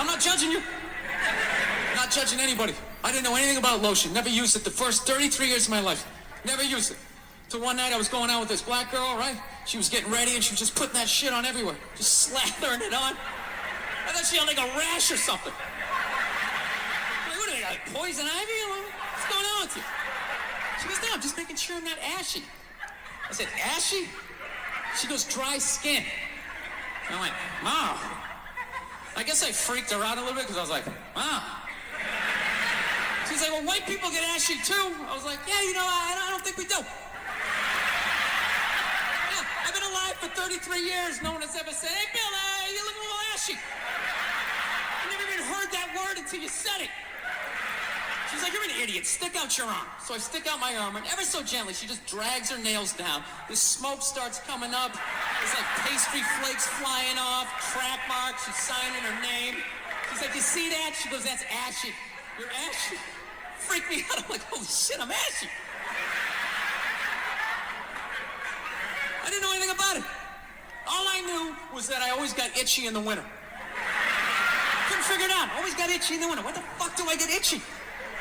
I'm not judging you. Not judging anybody. I didn't know anything about lotion. Never used it the first 33 years of my life. Never used it. So one night I was going out with this black girl, right? She was getting ready and she was just putting that shit on everywhere. Just slathering it on. I thought she had like a rash or something. Like, what are they, like poison ivy? What's going on with you? She goes, no, I'm just making sure I'm not ashy. I said, ashy? She goes, dry skin. And I went, wow. I guess I freaked her out a little bit because I was like, wow. She's like, well, white people get ashy too. I was like, yeah, you know, I don't think we do. Yeah, I've been alive for 33 years. No one has ever said, hey, Bill, you look a little ashy. I never even heard that word until you said it. She's like, you're an idiot. Stick out your arm. So I stick out my arm, and ever so gently, she just drags her nails down. The smoke starts coming up. There's like pastry flakes flying off, track marks. She's signing her name. She's like, you see that? She goes, that's Ashy. You're Ashy? Freaked me out. I'm like, holy shit, I'm Ashy. I didn't know anything about it. All I knew was that I always got itchy in the winter. Couldn't figure it out. Always got itchy in the winter. What the fuck do I get itchy?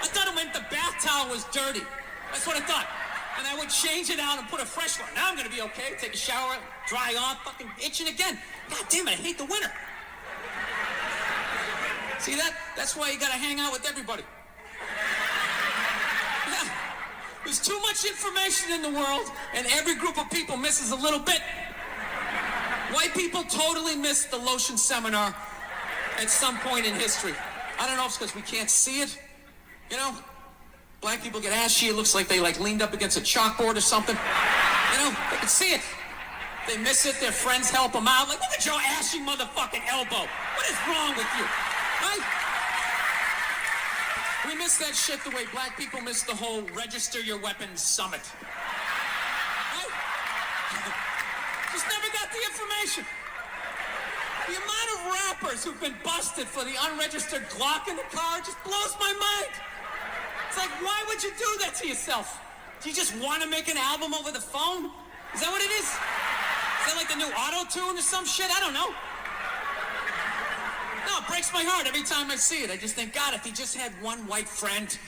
I thought it meant the bath towel was dirty. That's what I thought. And I would change it out and put a fresh one. Now I'm gonna be okay. Take a shower, dry off, fucking itching again. God damn it, I hate the winter. See that? That's why you gotta hang out with everybody. Yeah. There's too much information in the world, and every group of people misses a little bit. White people totally missed the lotion seminar at some point in history. I don't know if it's because we can't see it. You know, black people get ashy. It looks like they like leaned up against a chalkboard or something. You know, they can see it. They miss it. Their friends help them out. Like, look at your ashy motherfucking elbow. What is wrong with you? Right? We miss that shit the way black people miss the whole register your weapons summit. Right? Just never got the information. The amount of rappers who've been busted for the unregistered Glock in the car just blows my mind. It's like, why would you do that to yourself? Do you just want to make an album over the phone? Is that what it is? Is that like the new auto-tune or some shit? I don't know. No, it breaks my heart every time I see it. I just think, God, if he just had one white friend. If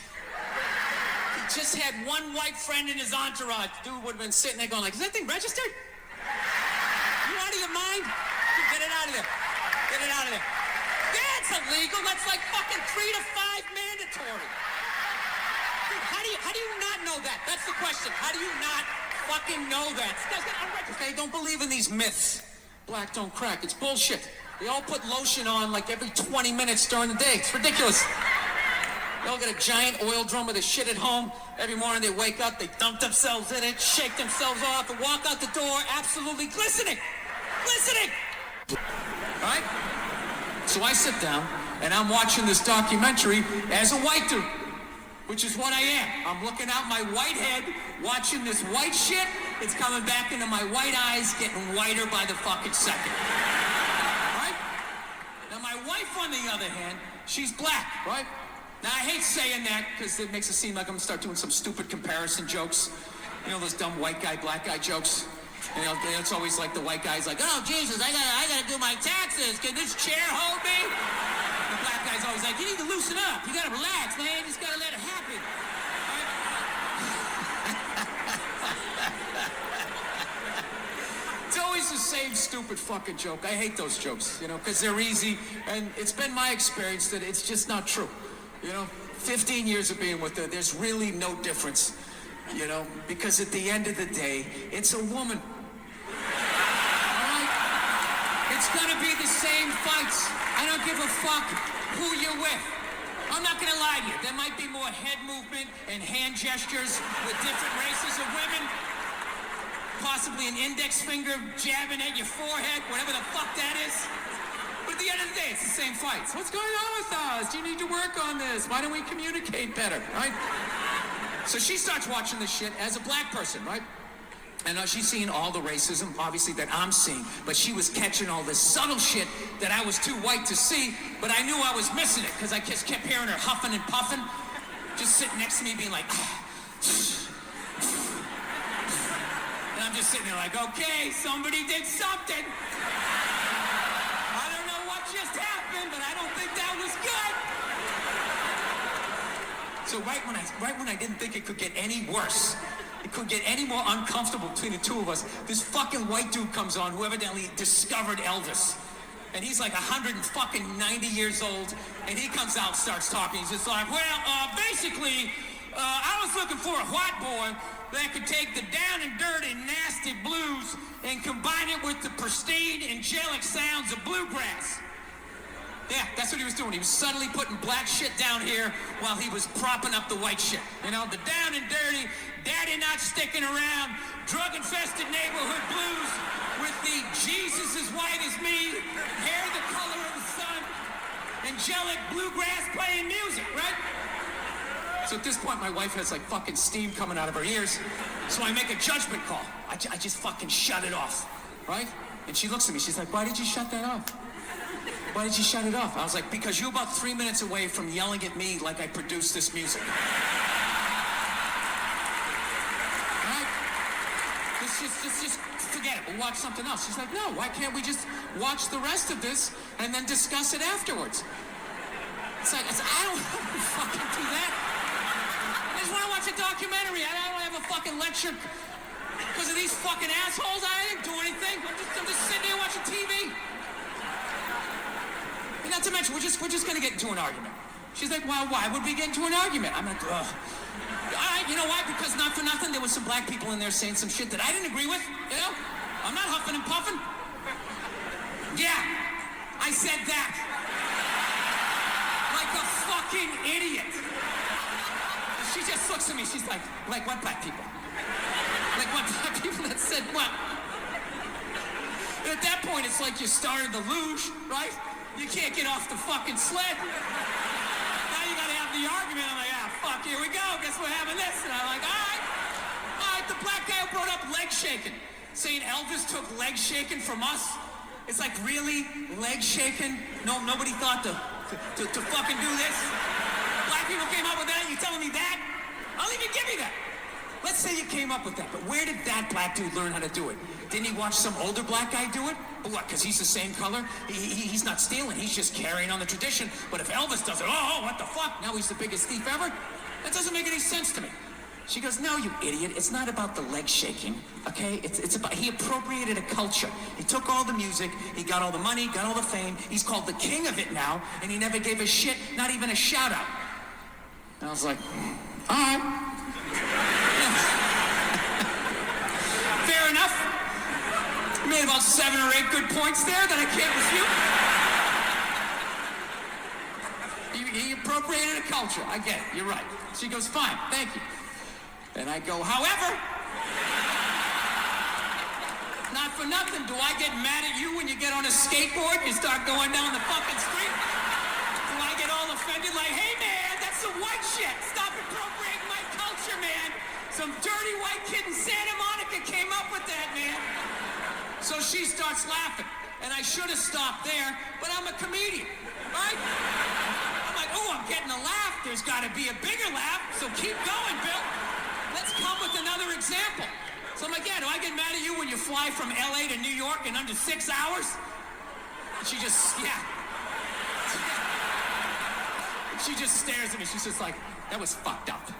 he just had one white friend in his entourage. Dude would have been sitting there going like, is that thing registered? You out of your mind? Get it out of there. Get it out of there. That's illegal. That's like fucking 3 to 5 mandatory. How do you not know that? That's the question. How do you not fucking know that? This guy's got unregistered. They don't believe in these myths. Black don't crack. It's bullshit. They all put lotion on like every 20 minutes during the day. It's ridiculous. They all got a giant oil drum with their shit at home. Every morning they wake up, they dump themselves in it, shake themselves off, and walk out the door absolutely glistening. Glistening! All right? So I sit down, and I'm watching this documentary as a white dude, which is what I am. I'm looking out my white head, watching this white shit. It's coming back into my white eyes, getting whiter by the fucking second. Right? Now, my wife, on the other hand, she's black, right? Now, I hate saying that because it makes it seem like I'm gonna start doing some stupid comparison jokes. You know, those dumb white guy, black guy jokes? You know, it's always like the white guy's like, oh, Jesus, I gotta do my taxes. Can this chair hold me? The black guy's always like, you need to loosen up. You gotta relax, man. You just gotta let it happen. Right? It's always the same stupid fucking joke. I hate those jokes, you know, because they're easy. And it's been my experience that it's just not true. You know, 15 years of being with her, there's really no difference. You know, because at the end of the day, it's a woman. Alright? It's gonna be the same fights. I don't give a fuck who you're with. I'm not gonna lie to you. There might be more head movement and hand gestures with different races of women. Possibly an index finger jabbing at your forehead, whatever the fuck that is. But at the end of the day, it's the same fights. What's going on with us? Do you need to work on this? Why don't we communicate better, right? So she starts watching this shit as a black person, right? And she's seeing all the racism, obviously, that I'm seeing. But she was catching all this subtle shit that I was too white to see. But I knew I was missing it because I just kept hearing her huffing and puffing. Just sitting next to me being like... And I'm just sitting there like, okay, somebody did something. I don't know what just happened, but I don't think that was good. So right when I didn't think it could get any worse, it could get any more uncomfortable between the two of us, this fucking white dude comes on, who evidently discovered Elvis. And he's like 190 years old, and he comes out and starts talking. He's just like, well, basically, I was looking for a white boy that could take the down and dirty, nasty blues and combine it with the pristine, angelic sounds of bluegrass. Yeah, that's what he was doing. He was suddenly putting black shit down here while he was propping up the white shit. You know, the down and dirty, daddy not sticking around, drug-infested neighborhood blues with the Jesus as white as me, hair the color of the sun, angelic bluegrass playing music, right? So at this point, my wife has like fucking steam coming out of her ears. So I make a judgment call. I just fucking shut it off, right? And she looks at me, she's like, why did you shut that off? Why did you shut it off? I was like, because you're about 3 minutes away from yelling at me like I produced this music. Right? Just forget it. We'll watch something else. She's like, no, why can't we just watch the rest of this and then discuss it afterwards? It's like, I don't fucking do that. I just want to watch a documentary. I don't have a fucking lecture because of these fucking assholes. I didn't do anything. I'm just sitting here watching TV. And not to mention, we're just gonna get into an argument. She's like, well, why would we get into an argument? I'm like, ugh. All right, you know why? Because not for nothing, there was some black people in there saying some shit that I didn't agree with, you know? I'm not huffing and puffing. Yeah, I said that. Like a fucking idiot. She just looks at me, she's like what black people? Like what black people that said what? And at that point, it's like you started the luge, right? You can't get off the fucking sled. Now you gotta have the argument. I'm like, fuck, here we go. Guess we're having this. And I'm like, all right. The black guy who brought up leg shaking, saying Elvis took leg shaking from us. It's like, really? Leg shaking? No, nobody thought to fucking do this? Black people came up with that? You telling me that? I'll even give you that. Let's say you came up with that, but where did that black dude learn how to do it? Didn't he watch some older black guy do it? But what, because he's the same color? He's not stealing, he's just carrying on the tradition. But if Elvis does it, oh, what the fuck? Now he's the biggest thief ever? That doesn't make any sense to me. She goes, no, you idiot, it's not about the leg shaking, okay? It's about, he appropriated a culture. He took all the music, he got all the money, got all the fame, he's called the king of it now, and he never gave a shit, not even a shout out. And I was like, all right. Fair enough. You made about 7 or 8 good points there that I can't refute. He appropriated a culture. I get it. You're right. She goes, fine, thank you. And I go, however, not for nothing, do I get mad at you when you get on a skateboard and you start going down the fucking street? Do I get all offended like, hey man, that's some white shit. Stop appropriating my culture, man. Some dirty white kid in Santa Monica came up with that, man. So she starts laughing. And I should have stopped there, but I'm a comedian, right? I'm like, oh, I'm getting a laugh. There's got to be a bigger laugh, so keep going, Bill. Let's come with another example. So I'm like, yeah, do I get mad at you when you fly from LA to New York in under 6 hours? And she just, yeah. She just stares at me. She's just like, that was fucked up.